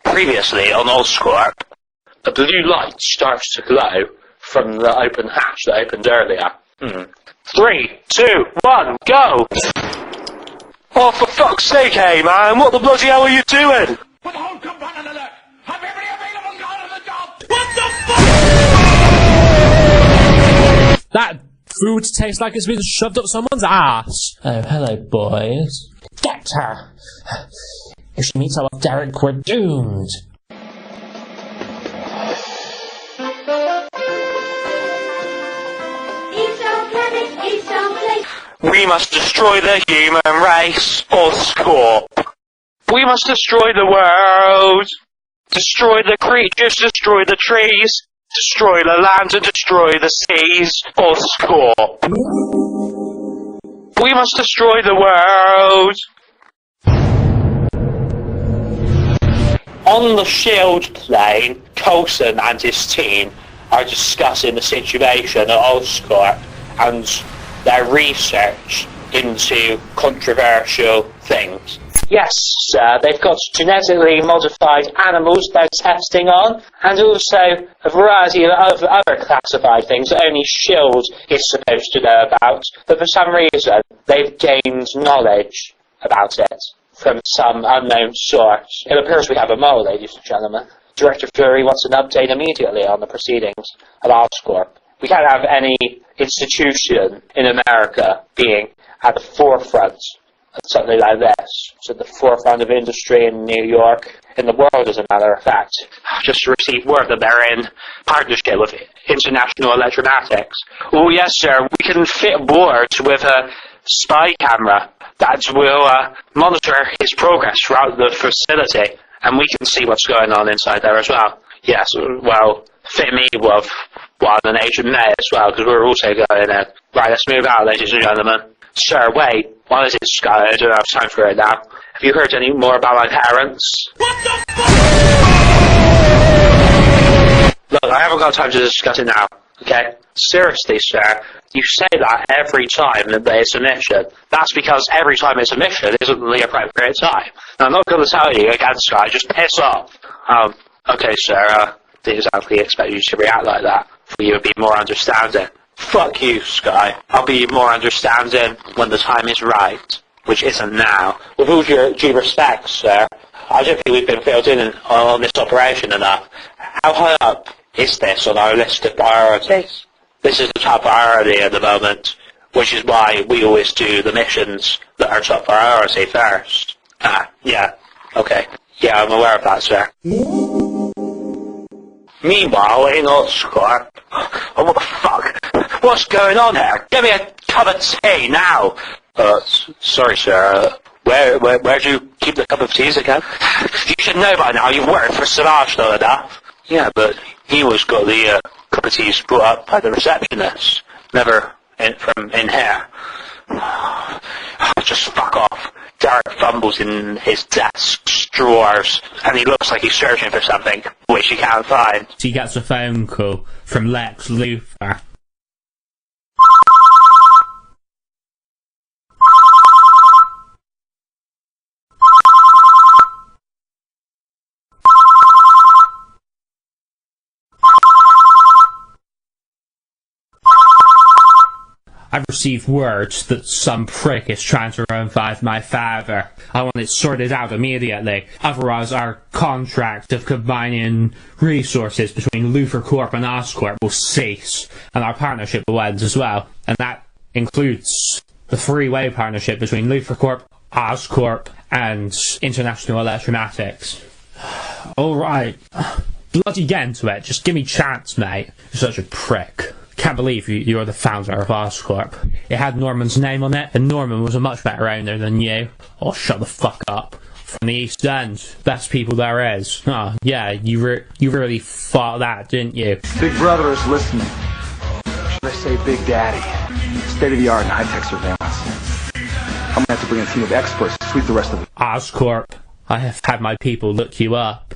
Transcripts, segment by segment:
Previously on Oscorp, a blue light starts to glow from the open hatch that opened earlier. 3, 2, 1, go! Oh, for fuck's sake, hey man, what the bloody hell are you doing? Put the whole compartment alert! Have every available guard on the job! What the fuck? That food tastes like it's been shoved up someone's ass. Oh, hello, boys. Get her! If she meets up with Derek, we're doomed. We must destroy the human race, Oscorp. We must destroy the world. Destroy the creatures, destroy the trees, destroy the land and destroy the seas, Oscorp. We must destroy the world. On the shield plane, Coulson and his team are discussing the situation at Oscorp and their research into controversial things. Yes, sir, they've got genetically modified animals they're testing on, and also a variety of other classified things that only SHIELD is supposed to know about, but for some reason they've gained knowledge about it from some unknown source. It appears we have a mole, ladies and gentlemen. Director Fury wants an update immediately on the proceedings at Oscorp. We can't have any institution in America being at the forefront of something like this. It's at the forefront of industry in New York, in the world as a matter of fact. I've just received word that they're in partnership with International Electromatics. Oh yes sir, we can fit boards with a spy camera that will monitor his progress throughout the facility, and we can see what's going on inside there as well. Yes, well, fit me with an Agent May as well, because we're also going in. Right, let's move out, ladies and gentlemen. Sir, wait, what is it, Sky? I don't have time for it now. Have you heard any more about my parents? What the fuck? Look, I haven't got time to discuss it now, okay? Seriously, sir, you say that every time that it's a mission. That's because every time it's a mission isn't the appropriate time. Now, I'm not going to tell you again, Sky, just piss off. Okay, sir, didn't exactly expect you to react like that. For you to be more understanding. Fuck you, Sky. I'll be more understanding when the time is right, which isn't now. With all due respect, sir, I don't think we've been filled in on this operation enough. How high up is this on our list of priorities? This is the top priority at the moment, which is why we always do the missions that are top priority first. Yeah. Okay. Yeah, I'm aware of that, sir. Meanwhile, in Oscorp, oh, what the fuck? What's going on here? Give me a cup of tea now! Sorry sir, where'd you keep the cup of teas again? You should know by now, you've worked for Savage though enough. Yeah, but he always got the cup of teas brought up by the receptionist, never from in here. Just fuck off. Derek fumbles in his desk's drawers, and he looks like he's searching for something, which he can't find. He gets a phone call from Lex Luthor. I've received word that some prick is trying to revive my father. I want it sorted out immediately. Otherwise, our contract of combining resources between Luthor Corp and Oscorp will cease, and our partnership will end as well. And that includes the three-way partnership between Luthor Corp, Oscorp, and International Electromatics. Alright. Bloody get into it. Just give me chance, mate. You're such a prick. Can't believe you're the founder of Oscorp. It had Norman's name on it, and Norman was a much better owner than you. Oh, shut the fuck up. From the East End, best people there is. Oh, yeah, you really thought that, didn't you? Big Brother is listening. Should I say Big Daddy? State-of-the-art and high-tech surveillance. I'm gonna have to bring a team of experts to sweep the rest of it. Oscorp, I have had my people look you up.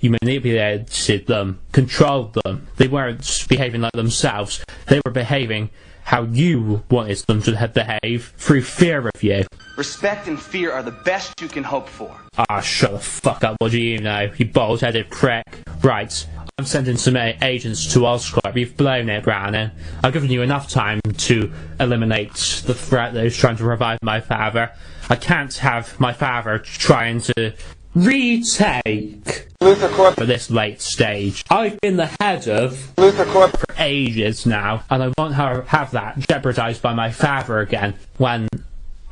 You manipulated them, controlled them. They weren't behaving like themselves. They were behaving how you wanted them to behave through fear of you. Respect and fear are the best you can hope for. Ah, shut the fuck up, what do you know, you bald-headed prick. Right, I'm sending some agents to Oscorp. You've blown it, Browning. I've given you enough time to eliminate the threat that is trying to revive my father. I can't have my father trying to retake Luther Corp. for this late stage. I've been the head of Luther Corp. for ages now, and I won't have that jeopardised by my father again when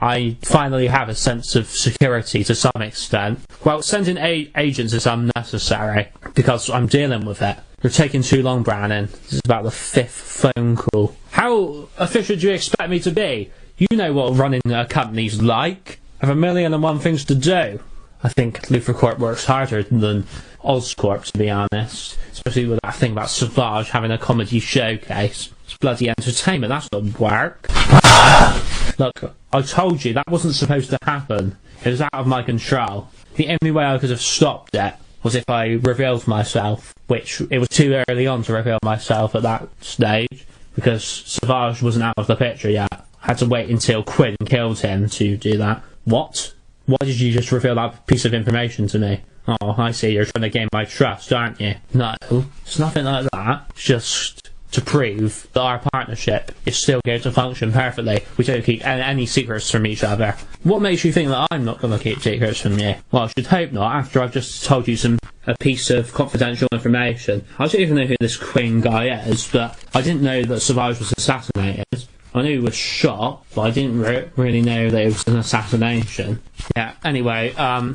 I finally have a sense of security to some extent. Well, sending agents is unnecessary because I'm dealing with it. You're taking too long, Browning. This is about the 5th phone call. How official do you expect me to be? You know what running a company's like. I have 1,000,001 things to do. I think Luther Corp works harder than Oscorp, to be honest. Especially with that thing about Savage having a comedy showcase. It's bloody entertainment, that's not work. Look, I told you that wasn't supposed to happen. It was out of my control. The only way I could have stopped it was if I revealed myself, which it was too early on to reveal myself at that stage, because Savage wasn't out of the picture yet. I had to wait until Quinn killed him to do that. What? Why did you just reveal that piece of information to me? Oh, I see, you're trying to gain my trust, aren't you? No, it's nothing like that. It's just to prove that our partnership is still going to function perfectly. We don't keep any secrets from each other. What makes you think that I'm not going to keep secrets from you? Well, I should hope not, after I've just told you a piece of confidential information. I don't even know who this Queen guy is, but I didn't know that Savage was assassinated. I knew he was shot, but I didn't really know that it was an assassination. Yeah, anyway, I'll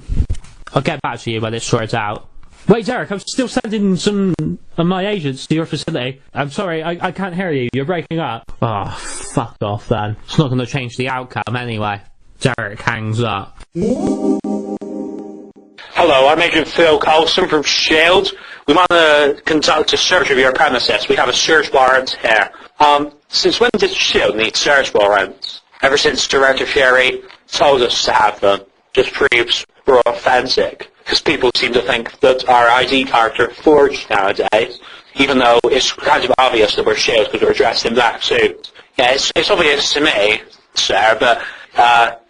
get back to you when it's sorted out. Wait, Derek, I'm still sending some of my agents to your facility. I'm sorry, I can't hear you. You're breaking up. Oh, fuck off then. It's not going to change the outcome anyway. Derek hangs up. Hello, I'm Agent Phil Coulson from S.H.I.E.L.D. We want to conduct a search of your premises. We have a search warrant here. Since when did S.H.I.E.L.D. need search warrants? Ever since Director Fury told us to have them. Just proves we're authentic. Because people seem to think that our ID cards are forged nowadays, even though it's kind of obvious that we're S.H.I.E.L.D. because we're dressed in black suits. Yeah, it's obvious to me, sir, but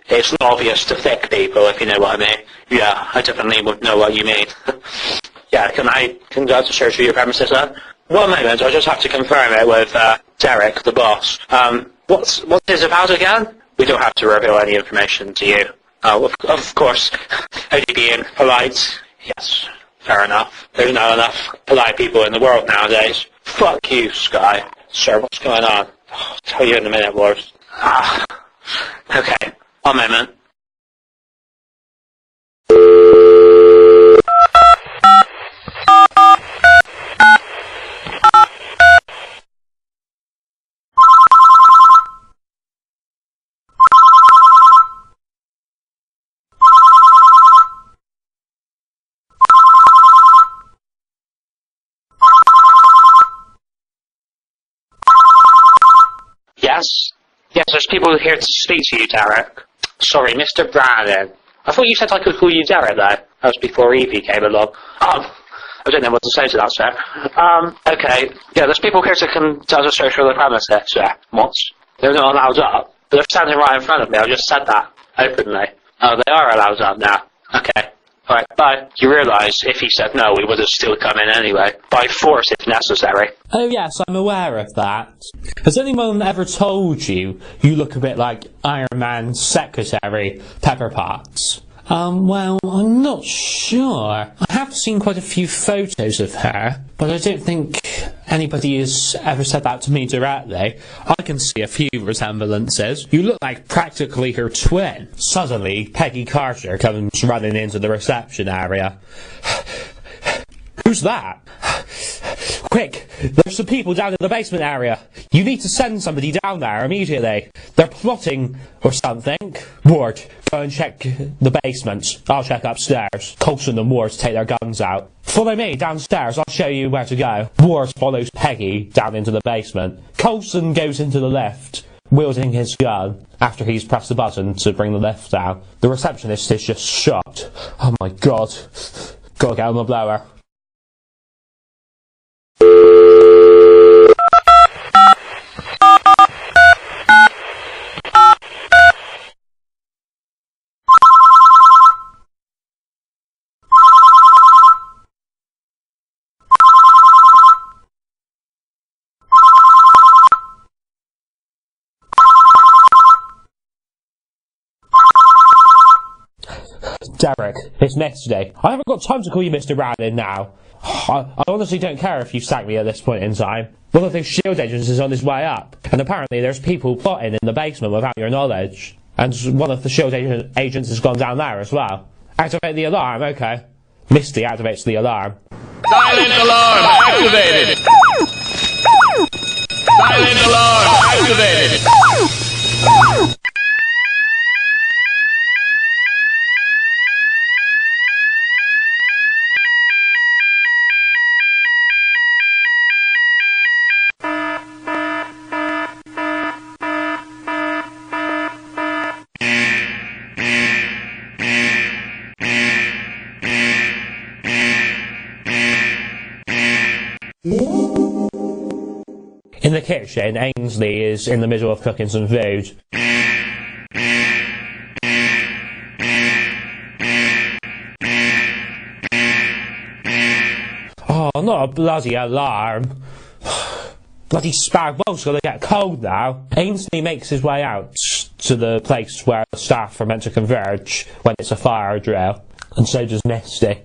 it's not obvious to thick people, if you know what I mean. Yeah, I definitely would know what you mean. Yeah, can I conduct a search of your premises then? 1 moment, I just have to confirm it with Derek, the boss. What's this about again? We don't have to reveal any information to you. Oh, of course. Only being polite. Yes, fair enough. There's not enough polite people in the world nowadays. Fuck you, Sky. Sir, what's going on? I'll tell you in a minute, Lord. Okay, 1 moment. Yes, there's people here to speak to you, Derek. Sorry, Mr. Browning. I thought you said I could call you Derek, though. That was before Evie came along. I don't know what to say to that, sir. Okay. Yeah, there's people here to conduct a search for the premises, sir. What? They're not allowed up. But they're standing right in front of me. I just said that openly. Oh, they are allowed up now. Okay. Alright, bye. You realise, if he said no, we would have still come in anyway. By force, if necessary. Oh yes, I'm aware of that. Has anyone ever told you you look a bit like Iron Man's secretary, Pepper Potts? Well, I'm not sure. I have seen quite a few photos of her, but I don't think anybody has ever said that to me directly. I can see a few resemblances. You look like practically her twin. Suddenly, Peggy Carter comes running into the reception area. Who's that? Quick, there's some people down in the basement area. You need to send somebody down there immediately. They're plotting or something. Ward, go and check the basement. I'll check upstairs. Coulson and Ward take their guns out. Follow me downstairs, I'll show you where to go. Ward follows Peggy down into the basement. Coulson goes into the lift, wielding his gun, after he's pressed the button to bring the lift down. The receptionist is just shocked. Oh my god. Gotta get on the blower. Derek, it's Milady. I haven't got time to call you Mr. Brandon now. I honestly don't care if you sack me at this point in time. One of the SHIELD agents is on his way up, and apparently there's people plotting in the basement without your knowledge. And one of the SHIELD agents has gone down there as well. Activate the alarm, okay. Milady activates the alarm. Silent alarm activated! Silent alarm activated! In the kitchen, Ainsley is in the middle of cooking some food. Oh, not a bloody alarm. Bloody spag bowl's gonna get cold now. Ainsley makes his way out to the place where the staff are meant to converge when it's a fire drill, and so does Milady.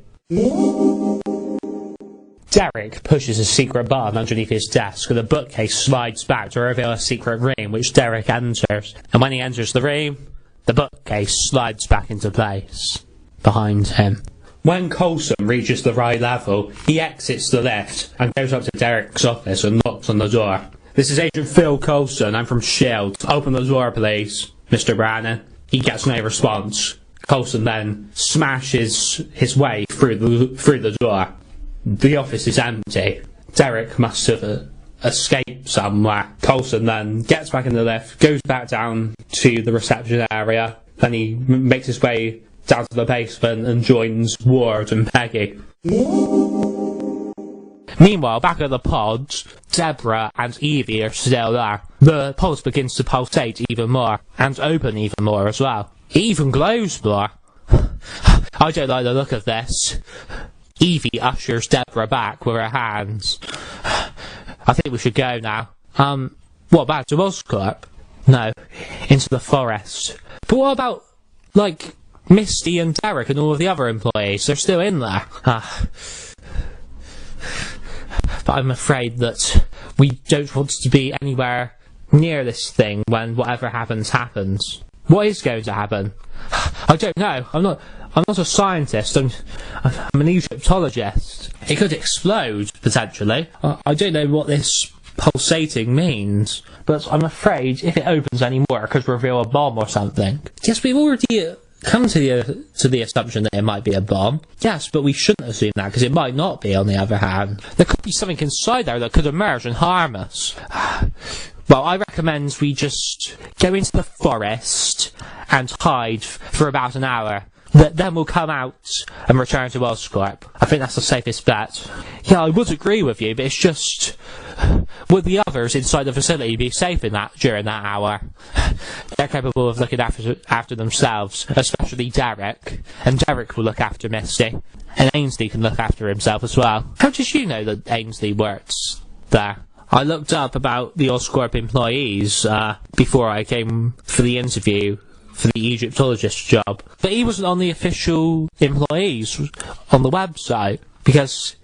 Derek pushes a secret button underneath his desk and the bookcase slides back to reveal a secret room which Derek enters. And when he enters the room, the bookcase slides back into place behind him. When Coulson reaches the right level, he exits the lift and goes up to Derek's office and knocks on the door. This is Agent Phil Coulson, I'm from SHIELD. Open the door, please, Mr. Brannan. He gets no response. Coulson then smashes his way through the door. The office is empty. Derek must have escaped somewhere. Coulson then gets back in the lift, goes back down to the reception area, then he makes his way down to the basement and joins Ward and Peggy. Meanwhile, back at the pods, Deborah and Evie are still there. The pods begins to pulsate even more, and open even more as well. It even glows more. I don't like the look of this. Evie ushers Deborah back with her hands. I think we should go now. What, back to Oscorp? No, into the forest. But what about, like, Milady and Derek and all of the other employees? They're still in there. But I'm afraid that we don't want to be anywhere near this thing when whatever happens, happens. What is going to happen? I don't know. I'm not a scientist. I'm an Egyptologist. It could explode, potentially. I don't know what this pulsating means, but I'm afraid if it opens anymore, it could reveal a bomb or something. Yes, we've already come to the assumption that it might be a bomb. Yes, but we shouldn't assume that, because it might not be, on the other hand. There could be something inside there that could emerge and harm us. Well, I recommend we just go into the forest and hide for about an hour. Then we'll come out and return to Oscorp. I think that's the safest bet. Yeah, I would agree with you, but it's just... Would the others inside the facility be safe during that hour? They're capable of looking after themselves, especially Derek. And Derek will look after Milady. And Ainsley can look after himself as well. How did you know that Ainsley works there? I looked up about the Oscorp employees before I came for the interview for the Egyptologist job. But he wasn't on the official employees on the website, because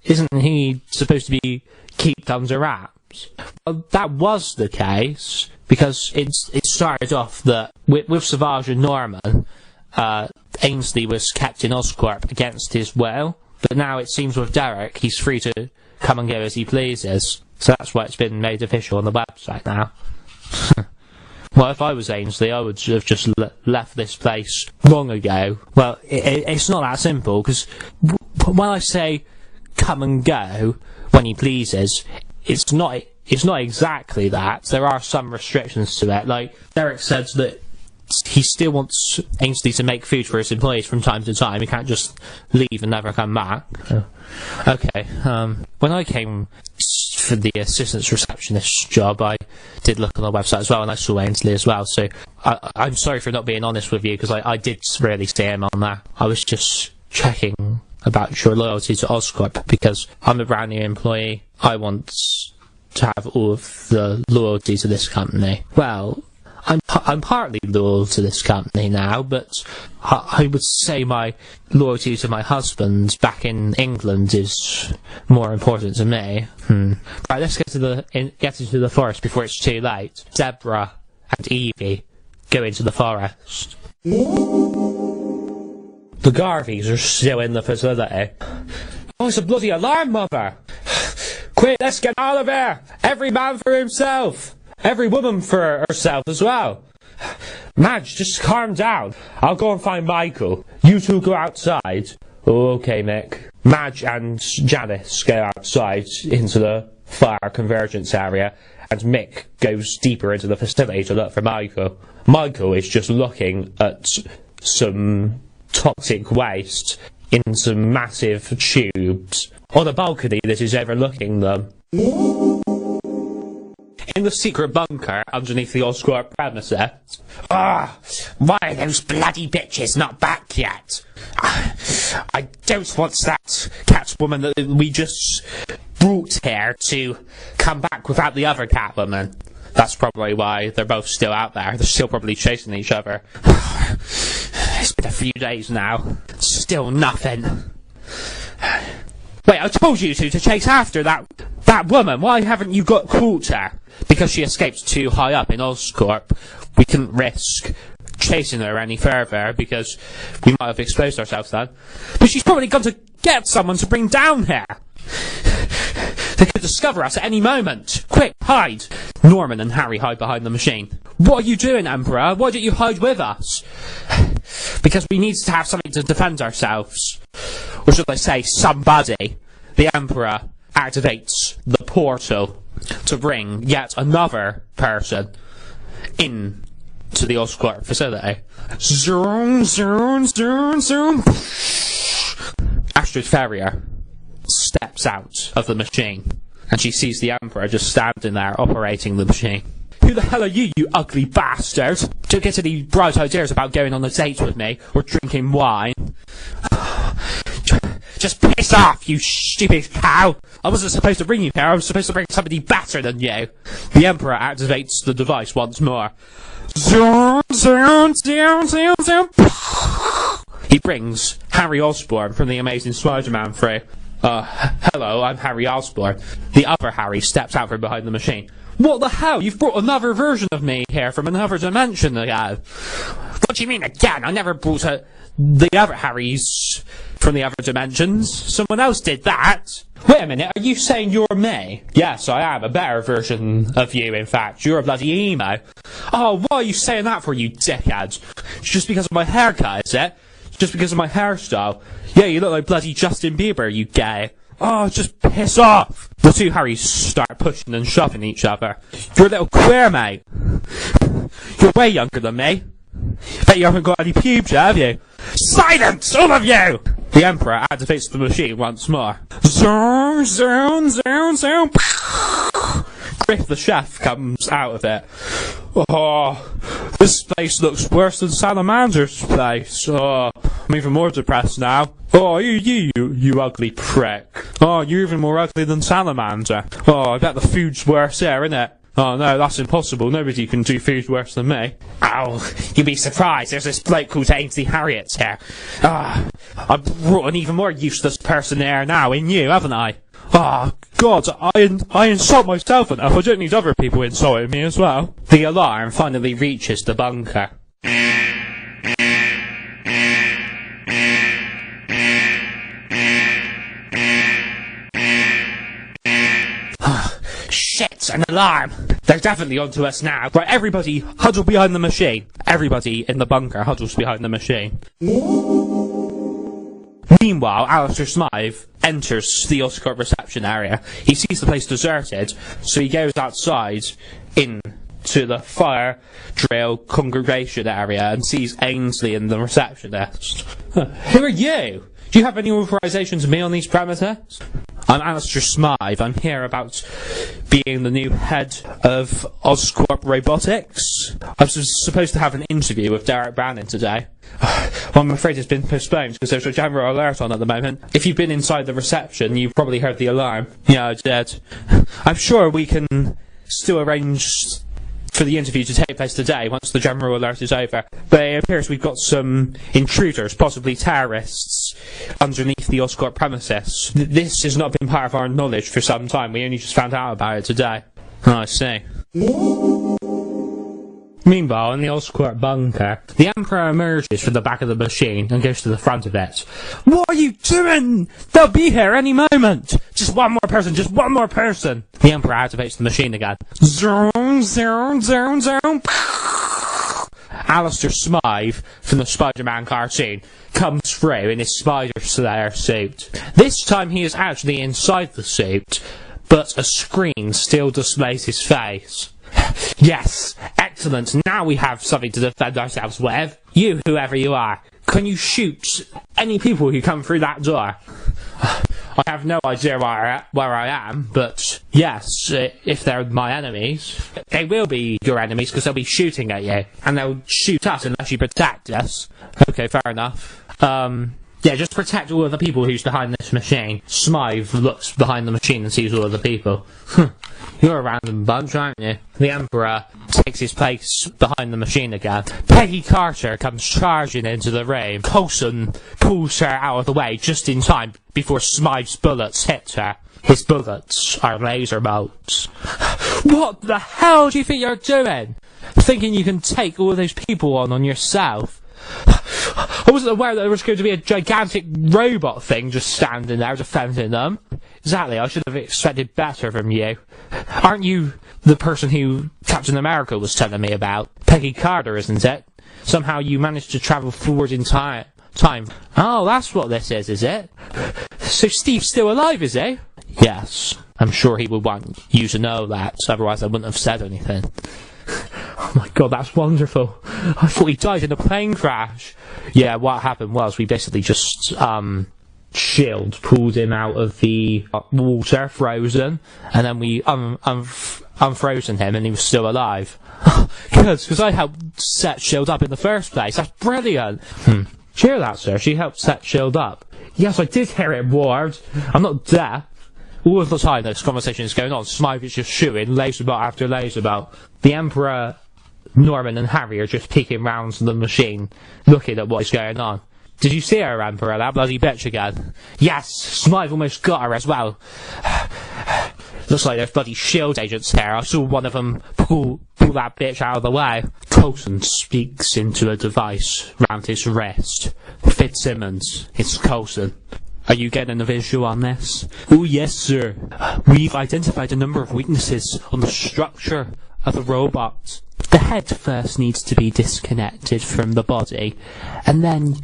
isn't he supposed to be kept under wraps? Well, that was the case, because it started off that with Savage and Norman, Ainsley was kept in Oscorp against his will, but now it seems with Derek, he's free to come and go as he pleases. So that's why it's been made official on the website now. Well, if I was Ainsley, I would have just left this place long ago. Well, it's not that simple, because when I say come and go when he pleases, it's not exactly that. There are some restrictions to it. Like, Derek said that he still wants Ainsley to make food for his employees from time to time. He can't just leave and never come back. Okay, when I came for the assistant receptionist job, I did look on the website as well, and I saw Ainsley as well, so I'm sorry for not being honest with you, because I did really see him on there. I was just checking about your loyalty to Oscorp, because I'm a brand new employee. I want to have all of the loyalty to this company. Well, I'm partly loyal to this company now, but I would say my loyalty to my husband back in England is more important to me. Right, let's get into the forest before it's too late. Deborah and Evie go into the forest. The Garveys are still in the facility. Oh, it's a bloody alarm, Mother! Quick, let's get out of here! Every man for himself! Every woman for herself as well! Madge, just calm down. I'll go and find Michael. You two go outside. Okay, Mick. Madge and Janice go outside into the fire convergence area, and Mick goes deeper into the facility to look for Michael. Michael is just looking at some toxic waste in some massive tubes on a balcony that is overlooking them. In the secret bunker underneath the Oscorp premises. Why are those bloody bitches not back yet? I don't want that Catwoman that we just brought here to come back without the other Catwoman. That's probably why they're both still out there. They're still probably chasing each other. It's been a few days now. Still nothing. Wait, I told you to chase after that woman. Why haven't you got caught her? Because she escaped too high up in Oscorp. We couldn't risk chasing her any further because we might have exposed ourselves then. But she's probably gone to get someone to bring down here. They could discover us at any moment. Quick, hide! Norman and Harry hide behind the machine. What are you doing, Emperor? Why don't you hide with us? Because we need to have something to defend ourselves. Or should I say, somebody. The Emperor activates the portal to bring yet another person in to the Oscorp facility. Zoom, zoom, zoom, zoom. Astrid Ferrier steps out of the machine, and she sees the Emperor just standing there operating the machine. Who the hell are you, you ugly bastard? Don't get any bright ideas about going on a date with me, or drinking wine. Just piss off, you stupid cow! I wasn't supposed to bring you here, I was supposed to bring somebody better than you. The Emperor activates the device once more. Zoom, zoom, zoom, zoom, zoom. He brings Harry Osborn from the Amazing Spider-Man through. Hello, I'm Harry Osborn. The other Harry steps out from behind the machine. What the hell? You've brought another version of me here from another dimension again. What do you mean again? I never brought the other Harrys from the other dimensions. Someone else did that. Wait a minute, are you saying you're me? Yes, I am. A better version of you, in fact. You're a bloody emo. Oh, why are you saying that for, you dickhead? It's just because of my haircut, is it? Just because of my hairstyle? Yeah, you look like bloody Justin Bieber, you gay. Oh, just piss off! The two Harrys start pushing and shoving each other. You're a little queer, mate. You're way younger than me. Bet you haven't got any pubes, have you? Silence, all of you! The Emperor activates the machine once more. Zoom, zoom, zoom, zoom. Griff the chef comes out of it. Oh, this place looks worse than Salamander's place. Oh, I'm even more depressed now. Oh, you ugly prick. Oh, you're even more ugly than Salamander. Oh, I bet the food's worse here, isn't it? Oh no, that's impossible. Nobody can do food worse than me. Oh, you'd be surprised. There's this bloke called Ainsley Harriet's here. Ah, I've brought an even more useless person here now in you, haven't I? Ah, God, I insult myself enough. I don't need other people insulting me as well. The alarm finally reaches the bunker. Shit, an alarm! They're definitely onto us now. Right, everybody, huddle behind the machine. Everybody in the bunker huddles behind the machine. Meanwhile, Alistair Smythe enters the Oscorp reception area. He sees the place deserted, so he goes outside into the fire drill congregation area and sees Ainsley and the receptionist. Who are you? Do you have any authorization to be on these premises? I'm Alistair Smythe. I'm here about being the new head of Oscorp Robotics. I was supposed to have an interview with Derek Bannon today. Well, I'm afraid it's been postponed because there's a general alert on at the moment. If you've been inside the reception, you've probably heard the alarm. Yeah, I did. I'm sure we can still arrange for for the interview to take place today once the general alert is over. But it appears we've got some intruders, possibly terrorists, underneath the Oscorp premises. This has not been part of our knowledge for some time. We only just found out about it today. Oh, I see. Meanwhile, in the Oscorp bunker, the Emperor emerges from the back of the machine and goes to the front of it. What are you doing? They'll be here any moment! Just one more person, just one more person! The Emperor activates the machine again. Zoom, zoom, zoom, zoom. Alistair Smythe, from the Spider-Man cartoon, comes through in his Spider Slayer suit. This time he is actually inside the suit, but a screen still displays his face. Yes, excellent. Now we have something to defend ourselves with. You, whoever you are, can you shoot any people who come through that door? I have no idea where I am, but yes, if they're my enemies, they will be your enemies because they'll be shooting at you, and they'll shoot us unless you protect us. Okay, fair enough. Yeah, just protect all of the people who's behind this machine. Smythe looks behind the machine and sees all of the people. You're a random bunch, aren't you? The Emperor takes his place behind the machine again. Peggy Carter comes charging into the room. Coulson pulls her out of the way just in time before Smythe's bullets hit her. His bullets are laser bolts. What the hell do you think you're doing? Thinking you can take all those people on yourself? I wasn't aware that there was going to be a gigantic robot thing just standing there defending them. Exactly, I should have expected better from you. Aren't you the person who Captain America was telling me about? Peggy Carter, isn't it? Somehow you managed to travel forward in time. Oh, that's what this is it? So Steve's still alive, is he? Yes, I'm sure he would want you to know that, otherwise I wouldn't have said anything. Oh my god, that's wonderful. I thought he died in a plane crash. Yeah, what happened was we basically just, shield pulled him out of the water, frozen, and then we unfrozen him and he was still alive. Good, because I helped set Shield up in the first place. That's brilliant. Hear that, sir? She helped set Shield up. Yes, I did hear it, Ward. I'm not deaf. All of the time this conversation is going on, Smythe is just shooting laser bolt after laser bolt. The Emperor, Norman and Harry are just peeking round the machine, looking at what is going on. Did you see her, Emperor, that bloody bitch again? Yes, Smythe almost got her as well. Looks like there's bloody shield agents here. I saw one of them pull that bitch out of the way. Coulson speaks into a device round his wrist. Fitzsimmons, it's Coulson. Are you getting a visual on this? Oh yes, sir. We've identified a number of weaknesses on the structure of the robot. The head first needs to be disconnected from the body, and then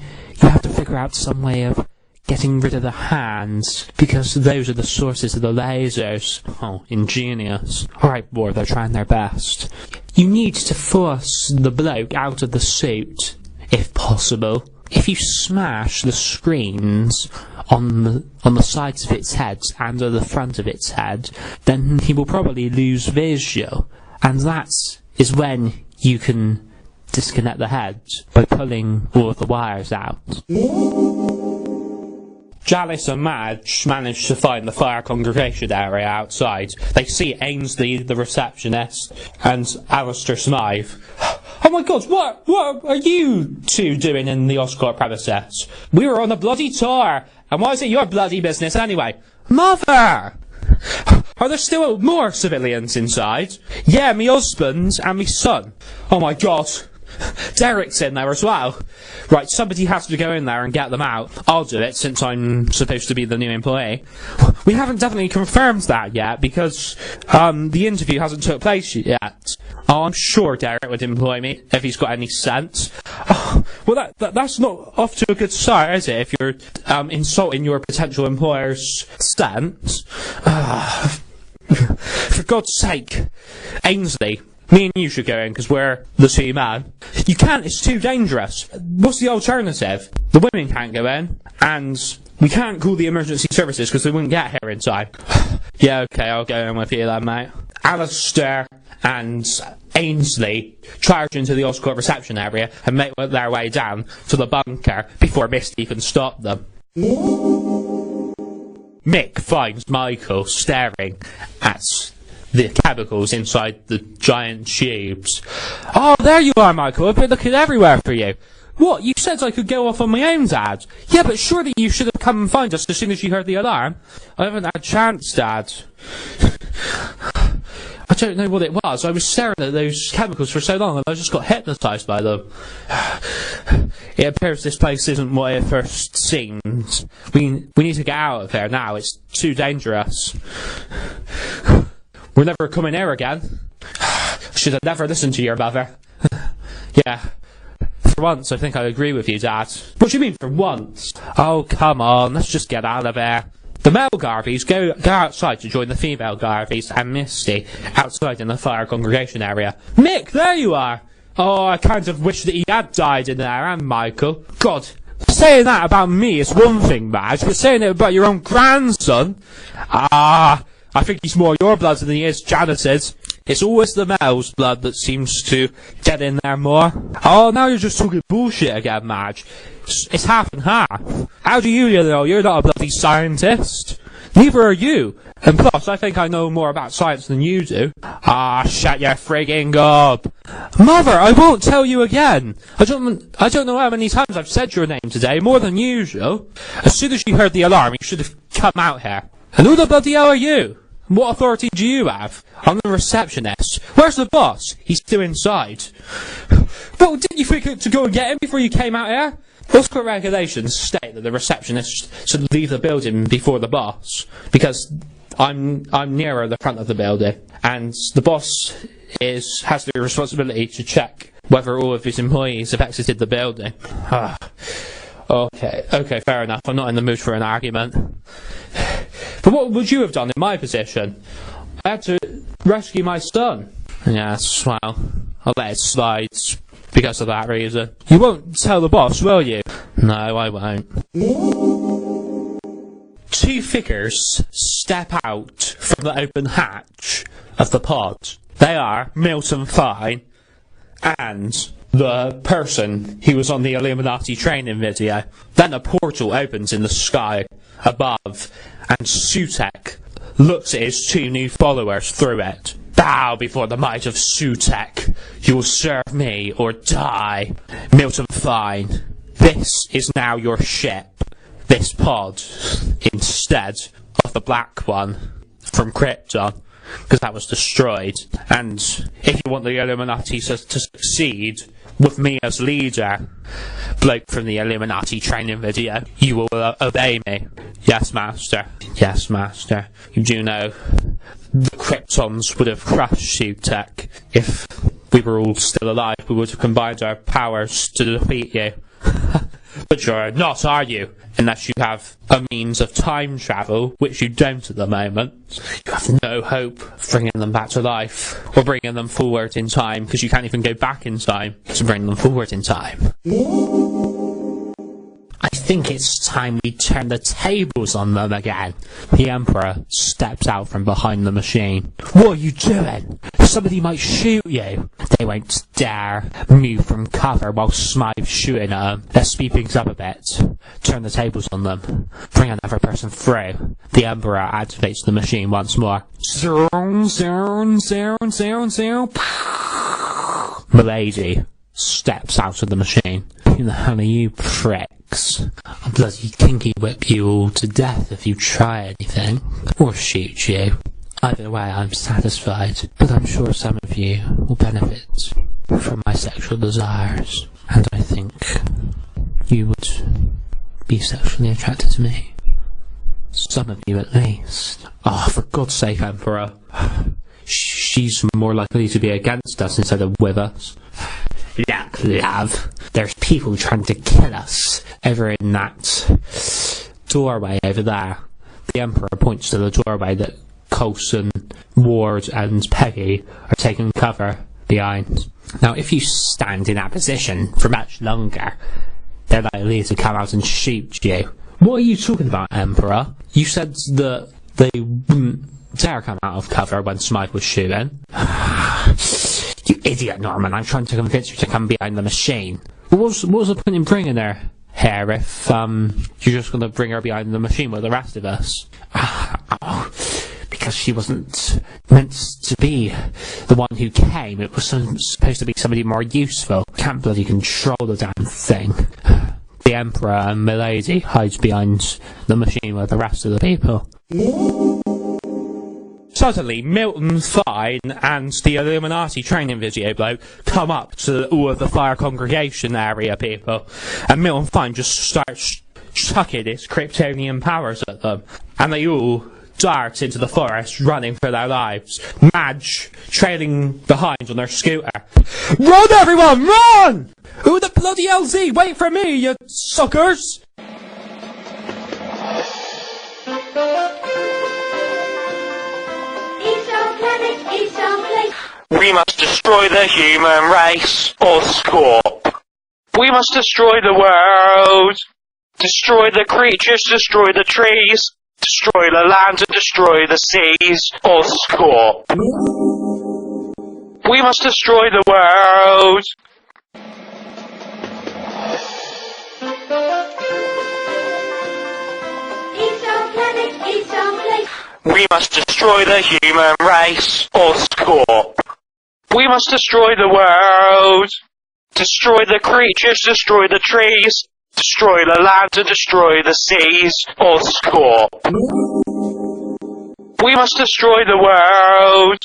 you have to figure out some way of getting rid of the hands, because those are the sources of the lasers. Oh, ingenious. Alright, boy, they're trying their best. You need to force the bloke out of the suit, if possible. If you smash the screens on the sides of its head and on the front of its head, then he will probably lose visual. And that is when you can disconnect the head by pulling all of the wires out. Jalice and Madge manage to find the fire congregation area outside. They see Ainsley, the receptionist, and Alistair Smythe. Oh my god, what are you two doing in the Oscorp premises? We were on a bloody tour, and why is it your bloody business anyway? Mother! Are there still more civilians inside? Yeah, me husband and me son. Oh my god. Derek's in there as well. Right, somebody has to go in there and get them out. I'll do it, since I'm supposed to be the new employee. We haven't definitely confirmed that yet, because the interview hasn't took place yet. Oh, I'm sure Derek would employ me, if he's got any sense. Oh, well, that's not off to a good start, is it, if you're insulting your potential employer's sense? For God's sake. Ainsley, me and you should go in, because we're the two men. You can't, it's too dangerous. What's the alternative? The women can't go in, and we can't call the emergency services, because they wouldn't get here in time. Yeah, okay, I'll go in with you then, mate. Alistair and Ainsley charge into the Oscorp reception area and make their way down to the bunker before Misty can stop them. Mick finds Michael staring at the chemicals inside the giant tubes. Oh, there you are, Michael. I've been looking everywhere for you. What? You said I could go off on my own, Dad. Yeah, but surely you should have come and find us as soon as you heard the alarm. I haven't had a chance, Dad. I don't know what it was. I was staring at those chemicals for so long and I just got hypnotised by them. It appears this place isn't what it first seems. We need to get out of here now. It's too dangerous. We're never coming here again. Should have never listened to your mother. Yeah. For once, I think I agree with you, Dad. What do you mean, for once? Oh, come on, let's just get out of here. The male Garveys go outside to join the female Garveys and Misty outside in the fire congregation area. Mick, there you are! Oh, I kind of wish that he had died in there, and Michael. God, saying that about me is one thing, Madge, but saying it about your own grandson? I think he's more your blood than he is Janice's. It's always the male's blood that seems to get in there more. Oh, now you're just talking bullshit again, Madge. It's half and half. How do you know? You're not a bloody scientist. Neither are you. And plus, I think I know more about science than you do. Shut your frigging gob. Mother, I won't tell you again. I don't know how many times I've said your name today, more than usual. As soon as you heard the alarm, you should have come out here. And who the bloody hell are you? What authority do you have? I'm the receptionist. Where's the boss? He's still inside. Well, didn't you think to go and get him before you came out here? Oscorp regulations state that the receptionist should leave the building before the boss, because I'm nearer the front of the building, and the boss has the responsibility to check whether all of his employees have exited the building. Okay, fair enough. I'm not in the mood for an argument. But what would you have done in my position? I had to rescue my son. Yes, well, I'll let it slide because of that reason. You won't tell the boss, will you? No, I won't. Two figures step out from the open hatch of the pod. They are Milton Fine and the person who was on the Illuminati training video. Then a portal opens in the sky above, and Sutekh looks at his two new followers through it. Bow before the might of Sutekh. You will serve me or die. Milton Fine, this is now your ship. This pod, instead of the black one from Krypton, because that was destroyed. And if you want the Illuminati to succeed, with me as leader, bloke from the Illuminati training video, you will obey me. Yes, Master. Yes, Master. You do know the Kryptons would have crushed Sutekh. If we were all still alive, we would have combined our powers to defeat you. But you're not, are you? Unless you have a means of time travel, which you don't at the moment. You have no hope of bringing them back to life, or bringing them forward in time, because you can't even go back in time to bring them forward in time. I think it's time we turn the tables on them again. The Emperor steps out from behind the machine. What are you doing? Somebody might shoot you. They won't dare move from cover while Smythe's shooting at them. Let's speed things up a bit. Turn the tables on them. Bring another person through. The Emperor activates the machine once more. Milady steps out of the machine. Who the hell are you pricks? I'll bloody kinky whip you all to death if you try anything, or shoot you. Either way, I'm satisfied, but I'm sure some of you will benefit from my sexual desires, and I think you would be sexually attracted to me. Some of you at least. Oh, for God's sake, Emperor. She's more likely to be against us instead of with us. Look, love, there's people trying to kill us over in that doorway over there. The Emperor points to the doorway that Coulson, Ward and Peggy are taking cover behind. Now, if you stand in that position for much longer, they're likely to come out and shoot you. What are you talking about, Emperor? You said that they wouldn't dare come out of cover when Smythe was shooting. You idiot, Norman. I'm trying to convince you to come behind the machine. What was the point in bringing her here if you're just going to bring her behind the machine with the rest of us? Because she wasn't meant to be the one who came. It was supposed to be somebody more useful. Can't bloody control the damn thing. The Emperor and Milady hides behind the machine with the rest of the people. Suddenly, Milton, Fine, and the Illuminati training video bloke come up to all of the fire congregation area people, and Milton Fine just starts chucking his Kryptonian powers at them, and they all dart into the forest, running for their lives. Madge trailing behind on their scooter. Run, everyone, run! Who the bloody LZ? Wait for me, you suckers! We must destroy the human race, Oscorp. We must destroy the world. Destroy the creatures, destroy the trees. Destroy the land and destroy the seas, Oscorp. We must destroy the world. We must destroy the human race, Oscorp. We must destroy the world. Destroy the creatures, destroy the trees. Destroy the land and destroy the seas, Oscorp. We must destroy the world.